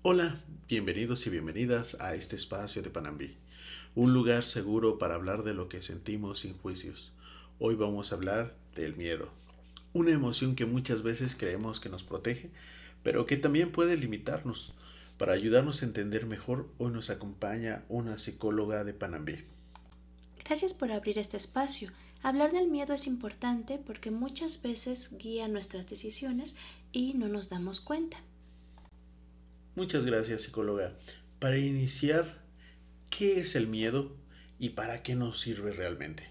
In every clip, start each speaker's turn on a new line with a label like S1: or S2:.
S1: Hola, bienvenidos y bienvenidas a este espacio de Panambí, un lugar seguro para hablar de lo que sentimos sin juicios. Hoy vamos a hablar del miedo, una emoción que muchas veces creemos que nos protege, pero que también puede limitarnos. Para ayudarnos a entender mejor, hoy nos acompaña una psicóloga de Panambí.
S2: Gracias por abrir este espacio. Hablar del miedo es importante porque muchas veces guía nuestras decisiones y no nos damos cuenta.
S1: Muchas gracias, psicóloga. Para iniciar, ¿qué es el miedo y para qué nos sirve realmente?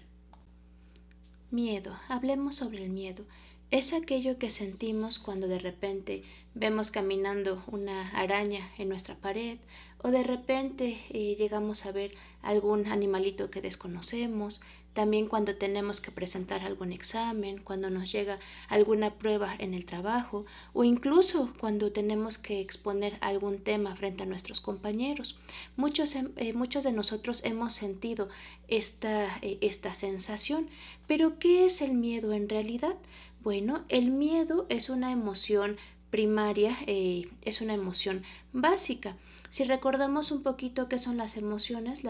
S2: Miedo. Hablemos sobre el miedo. Es aquello que sentimos cuando de repente vemos caminando una araña en nuestra pared o de repente llegamos a ver algún animalito que desconocemos, también cuando tenemos que presentar algún examen, cuando nos llega alguna prueba en el trabajo o incluso cuando tenemos que exponer algún tema frente a nuestros compañeros. Muchos de nosotros hemos sentido esta sensación. Pero ¿qué es el miedo en realidad? Bueno, el miedo es una emoción primaria, es una emoción básica. Si recordamos un poquito qué son las emociones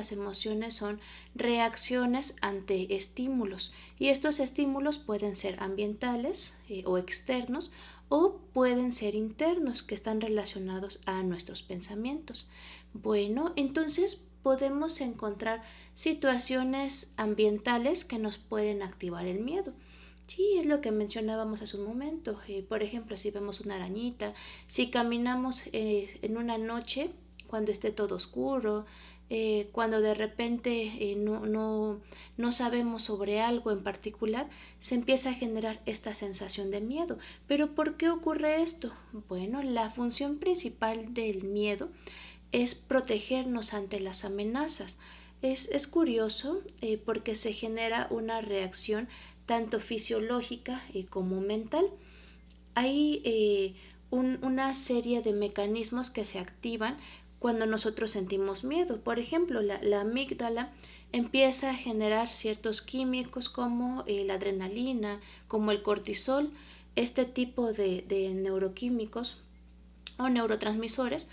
S2: son reacciones ante estímulos y estos estímulos pueden ser ambientales o externos o pueden ser internos que están relacionados a nuestros pensamientos. Bueno, entonces podemos encontrar situaciones ambientales que nos pueden activar el miedo. Sí, es lo que mencionábamos hace un momento. Por ejemplo, si vemos una arañita, si caminamos en una noche cuando esté todo oscuro, cuando de repente no sabemos sobre algo en particular, se empieza a generar esta sensación de miedo. ¿Pero por qué ocurre esto? Bueno, la función principal del miedo es protegernos ante las amenazas. Es curioso porque se genera una reacción tanto fisiológica como mental. Hay una serie de mecanismos que se activan cuando nosotros sentimos miedo. Por ejemplo, la amígdala empieza a generar ciertos químicos como la adrenalina, como el cortisol, este tipo de neuroquímicos o neurotransmisores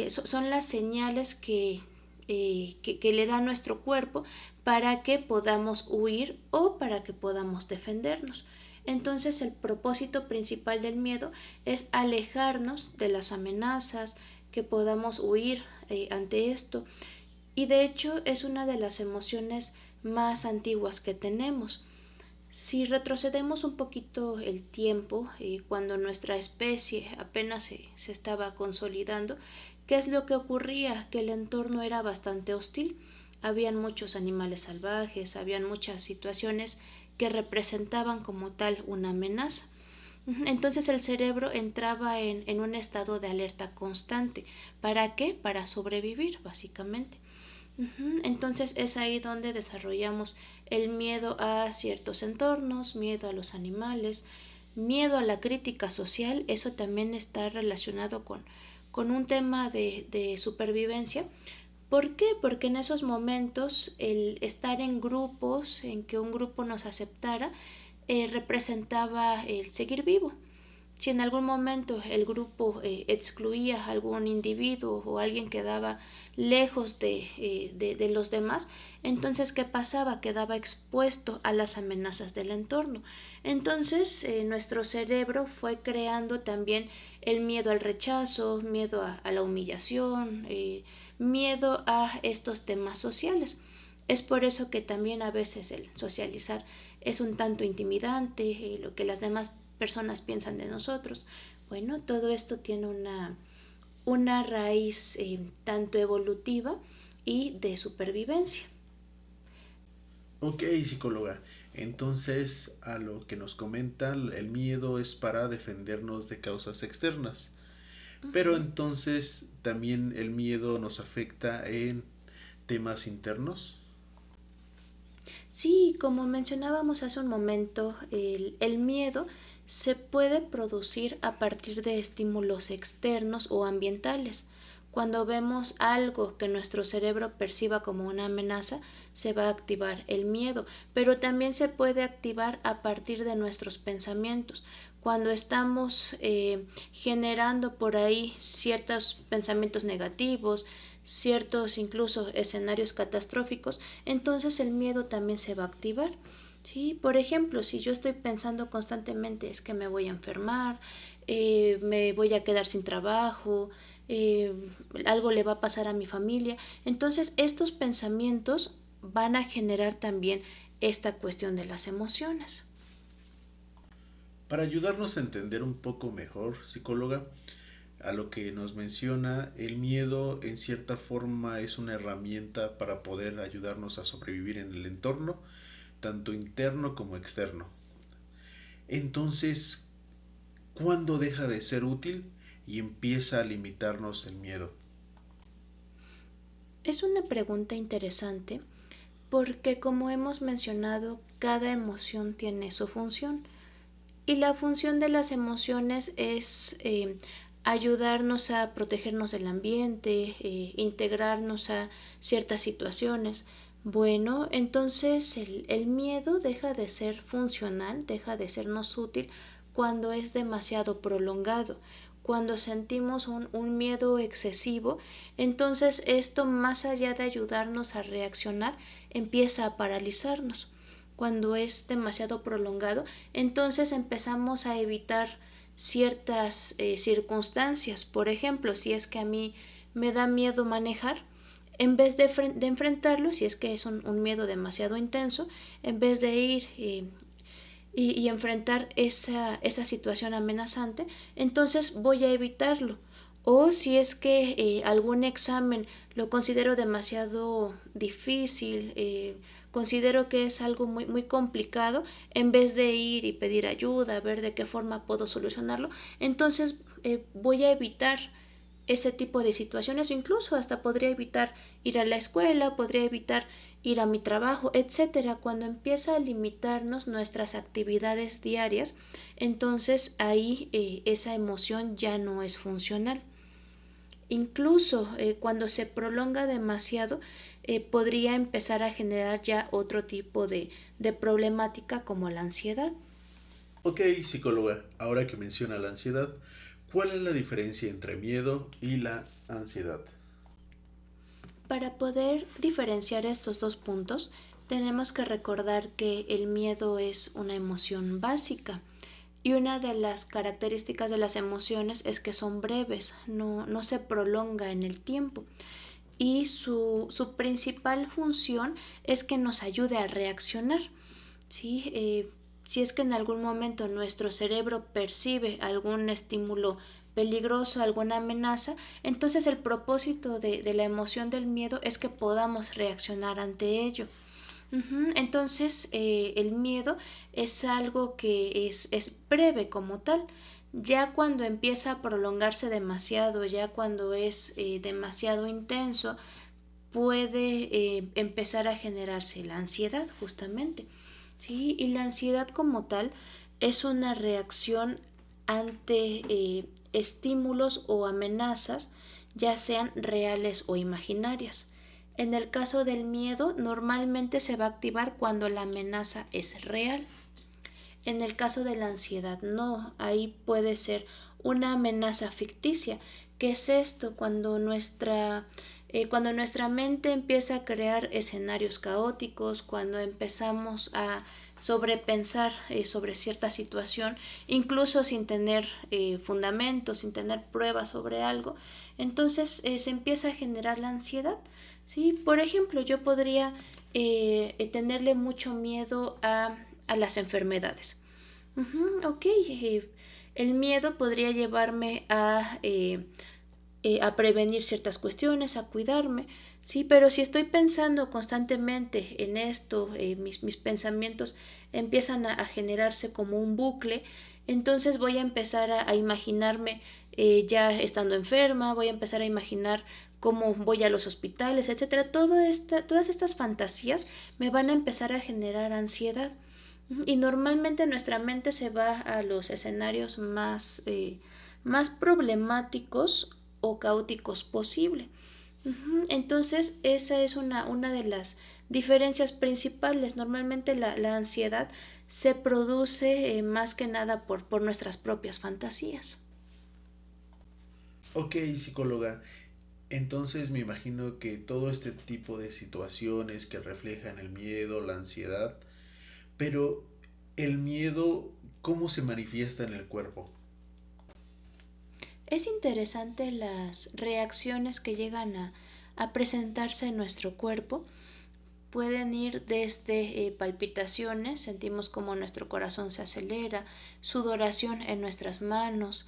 S2: son las señales que le da nuestro cuerpo para que podamos huir o para que podamos defendernos. Entonces el propósito principal del miedo es alejarnos de las amenazas, que podamos huir ante esto. Y de hecho es una de las emociones más antiguas que tenemos. Si retrocedemos un poquito el tiempo, cuando nuestra especie apenas se estaba consolidando, ¿qué es lo que ocurría? Que el entorno era bastante hostil. Habían muchos animales salvajes, habían muchas situaciones que representaban como tal una amenaza. Entonces el cerebro entraba en un estado de alerta constante. ¿Para qué? Para sobrevivir, básicamente. Entonces es ahí donde desarrollamos el miedo a ciertos entornos, miedo a los animales, miedo a la crítica social. Eso también está relacionado con un tema de supervivencia. ¿Por qué? Porque en esos momentos el estar en grupos, en que un grupo nos aceptara, representaba el seguir vivo. Si en algún momento el grupo excluía a algún individuo o alguien quedaba lejos de los demás, entonces ¿qué pasaba? Quedaba expuesto a las amenazas del entorno. Entonces nuestro cerebro fue creando también el miedo al rechazo, miedo a la humillación, miedo a estos temas sociales. Es por eso que también a veces el socializar es un tanto intimidante, lo que las demás personas piensan de nosotros. Bueno, todo esto tiene una raíz tanto evolutiva y de supervivencia.
S1: Ok, psicóloga. Entonces, a lo que nos comenta, el miedo es para defendernos de causas externas. Pero
S2: Ujú.
S1: entonces también el miedo nos afecta en temas internos.
S2: Sí, como mencionábamos hace un momento, el miedo se puede producir a partir de estímulos externos o ambientales. Cuando vemos algo que nuestro cerebro perciba como una amenaza, se va a activar el miedo, pero también se puede activar a partir de nuestros pensamientos. cuando estamos generando por ahí ciertos pensamientos negativos, ciertos incluso escenarios catastróficos, entonces el miedo también se va a activar. Sí, por ejemplo, si yo estoy pensando constantemente es que me voy a enfermar, me voy a quedar sin trabajo, eh, algo le va a pasar a mi familia, entonces estos pensamientos van a generar también esta cuestión de las emociones.
S1: Para ayudarnos a entender un poco mejor, psicóloga, a lo que nos menciona, el miedo en cierta forma es una herramienta para poder ayudarnos a sobrevivir en el entorno, tanto interno como externo. Entonces, ¿cuándo deja de ser útil y empieza a limitarnos el miedo?
S2: Es una pregunta interesante porque como hemos mencionado, cada emoción tiene su función y la función de las emociones es ayudarnos a protegernos del ambiente, integrarnos a ciertas situaciones. Bueno, entonces el miedo deja de ser funcional, deja de sernos útil cuando es demasiado prolongado. Cuando sentimos un miedo excesivo, entonces esto, más allá de ayudarnos a reaccionar, empieza a paralizarnos. Cuando es demasiado prolongado, entonces empezamos a evitar ciertas circunstancias. Por ejemplo, si es que a mí me da miedo manejar, en vez de enfrentarlo, si es que es un miedo demasiado intenso, en vez de ir y enfrentar esa situación amenazante, entonces voy a evitarlo. O si es que algún examen lo considero demasiado difícil, considero que es algo muy complicado, en vez de ir y pedir ayuda, ver de qué forma puedo solucionarlo, entonces voy a evitar ese tipo de situaciones, o incluso hasta podría evitar ir a la escuela, podría evitar ir a mi trabajo, etcétera. Cuando empieza a limitarnos nuestras actividades diarias, entonces ahí esa emoción ya no es funcional. Incluso cuando se prolonga demasiado, podría empezar a generar ya otro tipo de problemática como la ansiedad.
S1: Ok, psicóloga, ahora que menciona la ansiedad, ¿cuál es la diferencia entre miedo y la ansiedad?
S2: Para poder diferenciar estos dos puntos, tenemos que recordar que el miedo es una emoción básica y una de las características de las emociones es que son breves, no se prolonga en el tiempo y su principal función es que nos ayude a reaccionar. ¿Sí? Si es que en algún momento nuestro cerebro percibe algún estímulo peligroso, alguna amenaza, entonces el propósito de la emoción del miedo es que podamos reaccionar ante ello. Entonces el miedo es algo que es breve como tal. Ya cuando empieza a prolongarse demasiado, ya cuando es demasiado intenso, puede empezar a generarse la ansiedad justamente. ¿Sí? Y la ansiedad como tal es una reacción ante estímulos o amenazas, ya sean reales o imaginarias. En el caso del miedo, normalmente se va a activar cuando la amenaza es real. En el caso de la ansiedad, no, ahí puede ser una amenaza ficticia. ¿Qué es esto? Cuando nuestra mente empieza a crear escenarios caóticos, cuando empezamos a sobrepensar sobre cierta situación, incluso sin tener fundamentos, sin tener pruebas sobre algo, entonces se empieza a generar la ansiedad. ¿Sí? Por ejemplo, yo podría tenerle mucho miedo a las enfermedades. Ok, el miedo podría llevarme a prevenir ciertas cuestiones, a cuidarme, sí, pero si estoy pensando constantemente en esto, mis pensamientos empiezan a generarse como un bucle, entonces voy a empezar a imaginarme ya estando enferma, voy a empezar a imaginar cómo voy a los hospitales, etcétera. Todas estas fantasías me van a empezar a generar ansiedad. Y normalmente nuestra mente se va a los escenarios más problemáticos o caóticos posible. Entonces, esa es una de las diferencias principales. Normalmente la ansiedad se produce más que nada por nuestras propias fantasías.
S1: Ok, psicóloga. Entonces me imagino que todo este tipo de situaciones que reflejan el miedo, la ansiedad, pero el miedo, ¿cómo se manifiesta en el cuerpo?
S2: Es interesante las reacciones que llegan a presentarse en nuestro cuerpo. Pueden ir desde palpitaciones, sentimos como nuestro corazón se acelera, sudoración en nuestras manos,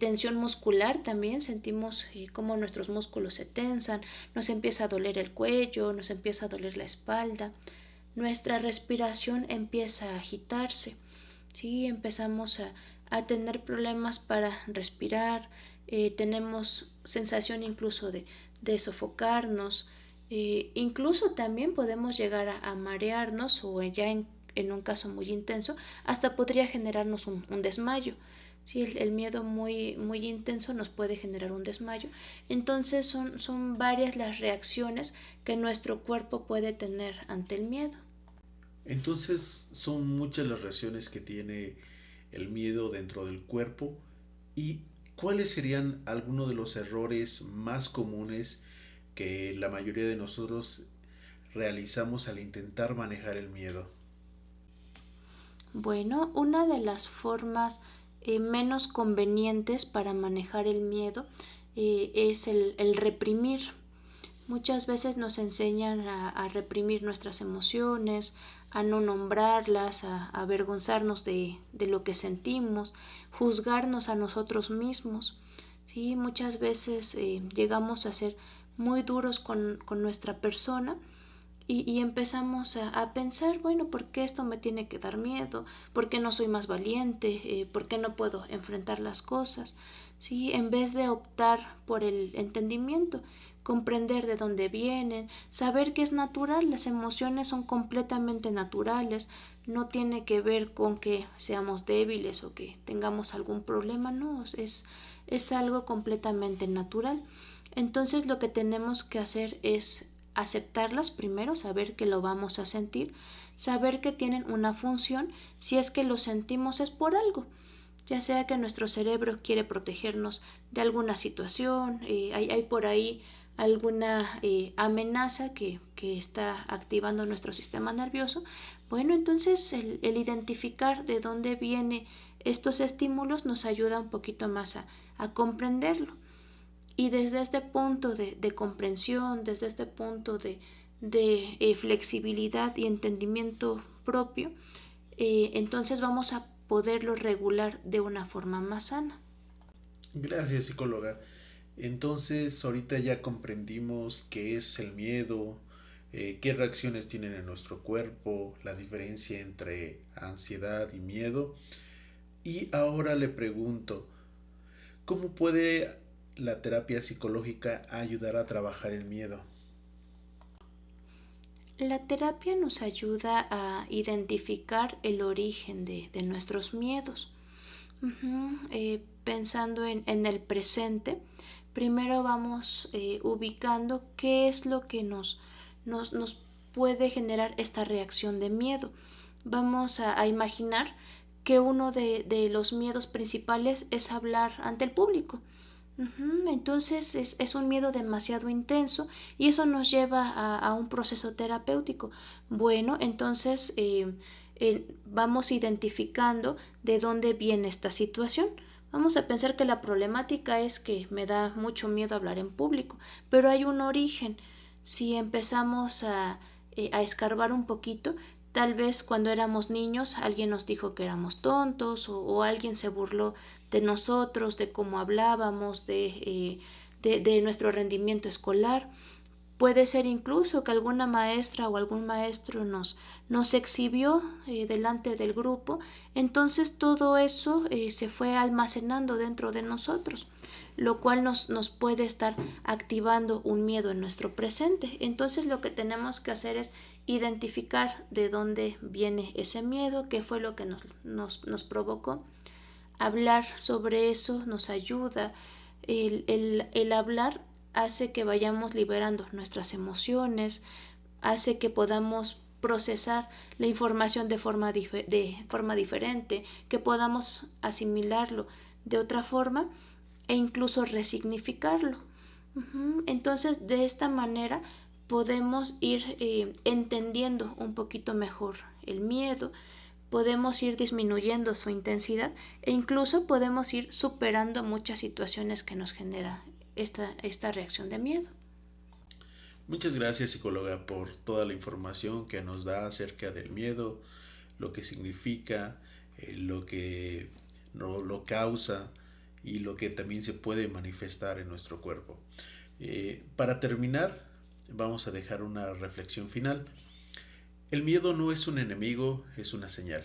S2: tensión muscular también, sentimos como nuestros músculos se tensan, nos empieza a doler el cuello, nos empieza a doler la espalda, nuestra respiración empieza a agitarse, ¿sí? Empezamos a tener problemas para respirar, tenemos sensación incluso de sofocarnos, incluso también podemos llegar a marearnos o ya en un caso muy intenso, hasta podría generarnos un desmayo. Sí, el miedo muy intenso nos puede generar un desmayo. Entonces son varias las reacciones que nuestro cuerpo puede tener ante el miedo.
S1: Entonces son muchas las reacciones que tiene el miedo dentro del cuerpo. ¿Y cuáles serían algunos de los errores más comunes que la mayoría de nosotros realizamos al intentar manejar el miedo?
S2: Bueno, una de las formas menos convenientes para manejar el miedo es el reprimir. Muchas veces nos enseñan a reprimir nuestras emociones, a no nombrarlas, a avergonzarnos de lo que sentimos, juzgarnos a nosotros mismos. ¿Sí? Muchas veces llegamos a ser muy duros con nuestra persona y empezamos a pensar, bueno, ¿por qué esto me tiene que dar miedo? ¿Por qué no soy más valiente? ¿Por qué no puedo enfrentar las cosas? ¿Sí? En vez de optar por el entendimiento, comprender de dónde vienen, saber que es natural, las emociones son completamente naturales, no tiene que ver con que seamos débiles o que tengamos algún problema, no, es algo completamente natural. Entonces lo que tenemos que hacer es aceptarlas primero, saber que lo vamos a sentir, saber que tienen una función, si es que lo sentimos es por algo, ya sea que nuestro cerebro quiere protegernos de alguna situación, hay por ahí alguna amenaza que está activando nuestro sistema nervioso. Bueno, entonces el identificar de dónde vienen estos estímulos nos ayuda un poquito más a comprenderlo. Y desde este punto de comprensión, desde este punto de flexibilidad y entendimiento propio, entonces vamos a poderlo regular de una forma más sana.
S1: Gracias, psicóloga. Entonces, ahorita ya comprendimos qué es el miedo, qué reacciones tienen en nuestro cuerpo, la diferencia entre ansiedad y miedo. Y ahora le pregunto, ¿cómo puede la terapia psicológica ayudar a trabajar el miedo?
S2: La terapia nos ayuda a identificar el origen de nuestros miedos. Pensando en el presente, primero vamos ubicando qué es lo que nos puede generar esta reacción de miedo. Vamos a imaginar que uno de los miedos principales es hablar ante el público. Entonces es un miedo demasiado intenso y eso nos lleva a un proceso terapéutico. Bueno, entonces vamos identificando de dónde viene esta situación. Vamos a pensar que la problemática es que me da mucho miedo hablar en público, pero hay un origen. Si empezamos a escarbar un poquito, tal vez cuando éramos niños alguien nos dijo que éramos tontos o alguien se burló de nosotros, de cómo hablábamos, de nuestro rendimiento escolar. Puede ser incluso que alguna maestra o algún maestro nos exhibió delante del grupo, entonces todo eso se fue almacenando dentro de nosotros, lo cual nos puede estar activando un miedo en nuestro presente. Entonces lo que tenemos que hacer es identificar de dónde viene ese miedo, qué fue lo que nos provocó. Hablar sobre eso nos ayuda. El hablar hace que vayamos liberando nuestras emociones, hace que podamos procesar la información de forma diferente, que podamos asimilarlo de otra forma e incluso resignificarlo. Entonces, de esta manera podemos ir entendiendo un poquito mejor el miedo, podemos ir disminuyendo su intensidad e incluso podemos ir superando muchas situaciones que nos genera esta reacción de miedo.
S1: Muchas gracias, psicóloga, por toda la información que nos da acerca del miedo, lo que significa, lo que no lo causa y lo que también se puede manifestar en nuestro cuerpo. Para terminar, vamos a dejar una reflexión final. El miedo no es un enemigo, es una señal.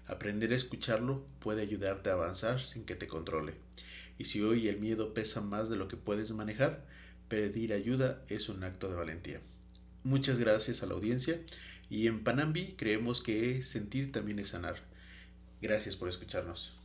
S1: Aprender a escucharlo puede ayudarte a avanzar sin que te controle. Y si hoy el miedo pesa más de lo que puedes manejar, pedir ayuda es un acto de valentía. Muchas gracias a la audiencia y en Panambi creemos que sentir también es sanar. Gracias por escucharnos.